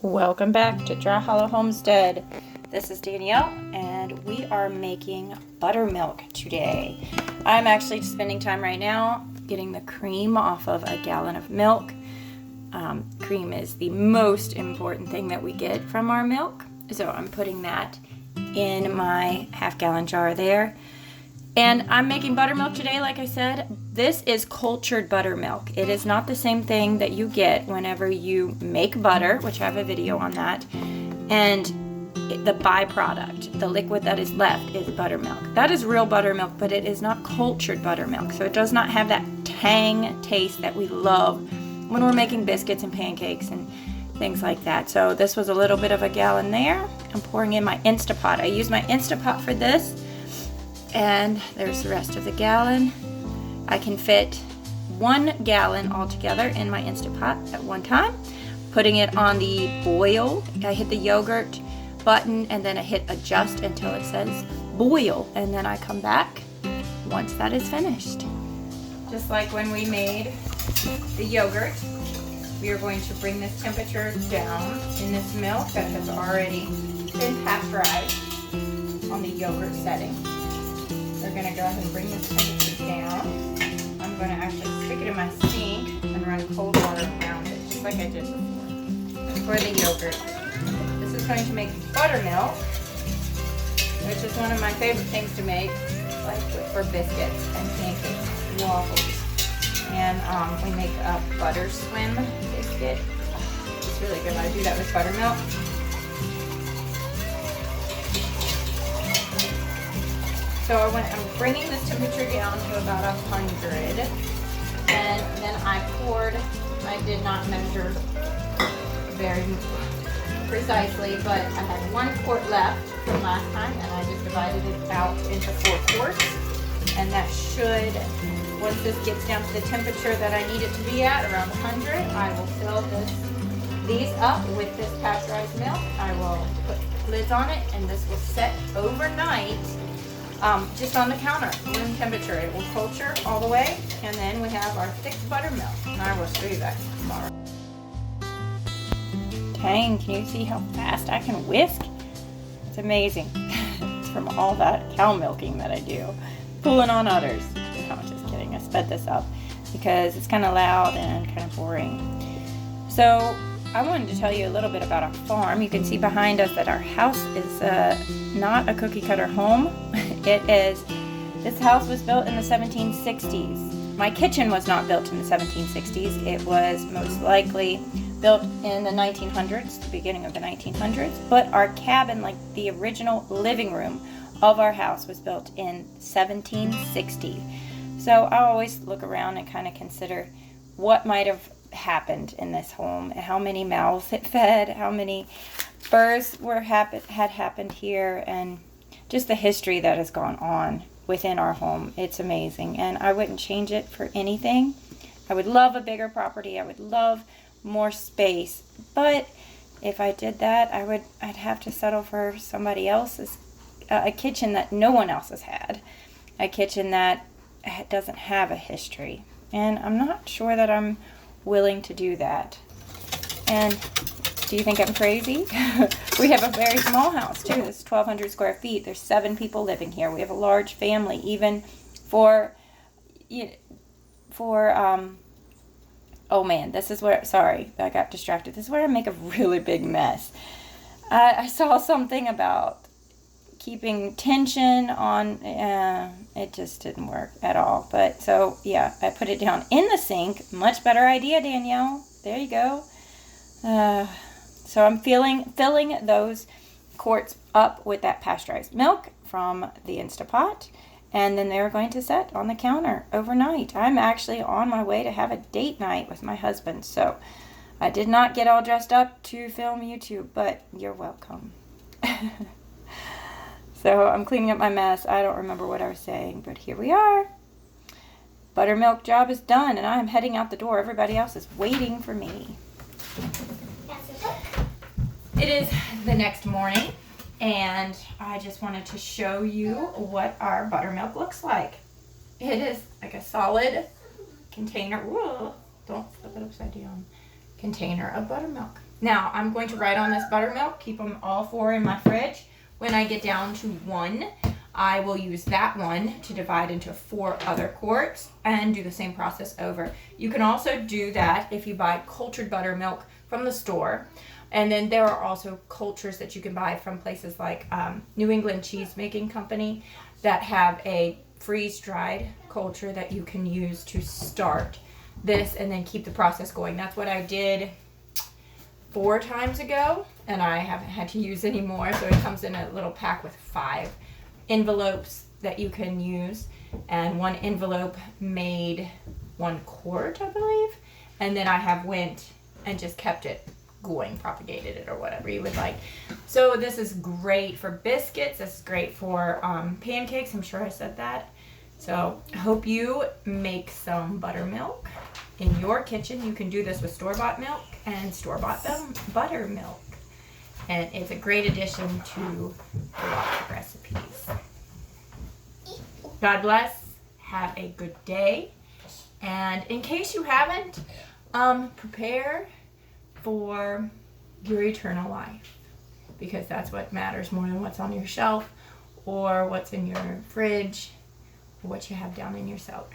Welcome back to Dry Hollow Homestead. This is Danielle and we are making buttermilk today. I'm actually spending time right now getting the cream off of a gallon of milk. Cream is the most important thing that we get from our milk. So I'm putting that in my half-gallon jar there. And I'm making buttermilk today, like I said. This is cultured buttermilk. It is not the same thing that you get whenever you make butter, which I have a video on that, and the byproduct, the liquid that is left, is buttermilk. That is real buttermilk, but it is not cultured buttermilk, so it does not have that tang taste that we love when we're making biscuits and pancakes and things like that. So this was a little bit of a gallon there. I'm pouring in my Instapot. I use my Instapot for this. And there's the rest of the gallon. I can fit 1 gallon altogether in my Instapot at one time. Putting it on the boil, I hit the yogurt button and then I hit adjust until it says boil. And then I come back once that is finished. Just like when we made the yogurt, we are going to bring this temperature down in this milk that has already been pasteurized on the yogurt setting. We're going to go ahead and bring this temperature down. I'm going to actually stick it in my sink and run cold water around it, just like I did before. For the yogurt. This is going to make buttermilk, which is one of my favorite things to make, like for biscuits and pancakes, waffles. And we make a butter swim biscuit. It's really good. I do that with buttermilk. So I'm bringing this temperature down to about 100, and then I poured. I did not measure very precisely, but I had 1 quart left from last time, and I just divided it out into 4 quarts. And that should, once this gets down to the temperature that I need it to be at, around 100, I will fill these up with this pasteurized milk. I will put lids on it, and this will set overnight. Just on the counter, room temperature. It will culture all the way, and then we have our thick buttermilk, and I will show you that tomorrow. Dang, can you see how fast I can whisk? It's amazing. It's from all that cow milking that I do, pulling on udders. No, just kidding. I sped this up because it's kind of loud and kind of boring. So I wanted to tell you a little bit about our farm. You can see behind us that our house is not a cookie cutter home. This house was built in the 1760s. My kitchen was not built in the 1760s. It was most likely built in the 1900s, the beginning of the 1900s. But our cabin, like the original living room of our house, was built in 1760. So I always look around and kind of consider what might have happened in this home, how many mouths it fed, how many births had happened here, and just the history that has gone on within our home. It's amazing, and I wouldn't change it for anything. I would love a bigger property. I would love more space, but if I did that, I'd have to settle for somebody else's, a kitchen that no one else has had, a kitchen that doesn't have a history, and I'm not sure that I'm willing to do that. And do you think I'm crazy? We have a very small house too. It's 1,200 square feet. There's 7 people living here. We have a large family, even for oh man, this is where, sorry, I got distracted. This is where I make a really big mess. I saw something about keeping tension on, it just didn't work at all. But so yeah, I put it down in the sink. Much better idea, Danielle. There you go. So I'm filling those quarts up with that pasteurized milk from the Instapot, and then they're going to set on the counter overnight. I'm actually on my way to have a date night with my husband, so I did not get all dressed up to film YouTube, but you're welcome. So I'm cleaning up my mess. I don't remember what I was saying, but here we are. Buttermilk job is done, and I'm heading out the door. Everybody else is waiting for me. It is the next morning, and I just wanted to show you what our buttermilk looks like. It is like a solid container. Whoa, don't flip it upside down. Container of buttermilk. Now I'm going to write on this buttermilk, keep them all 4 in my fridge. When I get down to 1, I will use that one to divide into 4 other quarts and do the same process over. You can also do that if you buy cultured buttermilk from the store. And then there are also cultures that you can buy from places like New England Cheesemaking Company that have a freeze-dried culture that you can use to start this and then keep the process going. That's what I did 4 times ago, and I haven't had to use any more. So it comes in a little pack with 5 envelopes that you can use, and 1 envelope made 1 quart, I believe. And then I have went and just kept it going, propagated it, or whatever you would like. So this is great for biscuits. This is great for pancakes. I'm sure I said that. So I hope you make some buttermilk in your kitchen. You can do this with store-bought milk and store-bought buttermilk. And it's a great addition to a lot of recipes. God bless. Have a good day. And in case you haven't, prepare for your eternal life, because that's what matters more than what's on your shelf or what's in your fridge or what you have down in your cellar.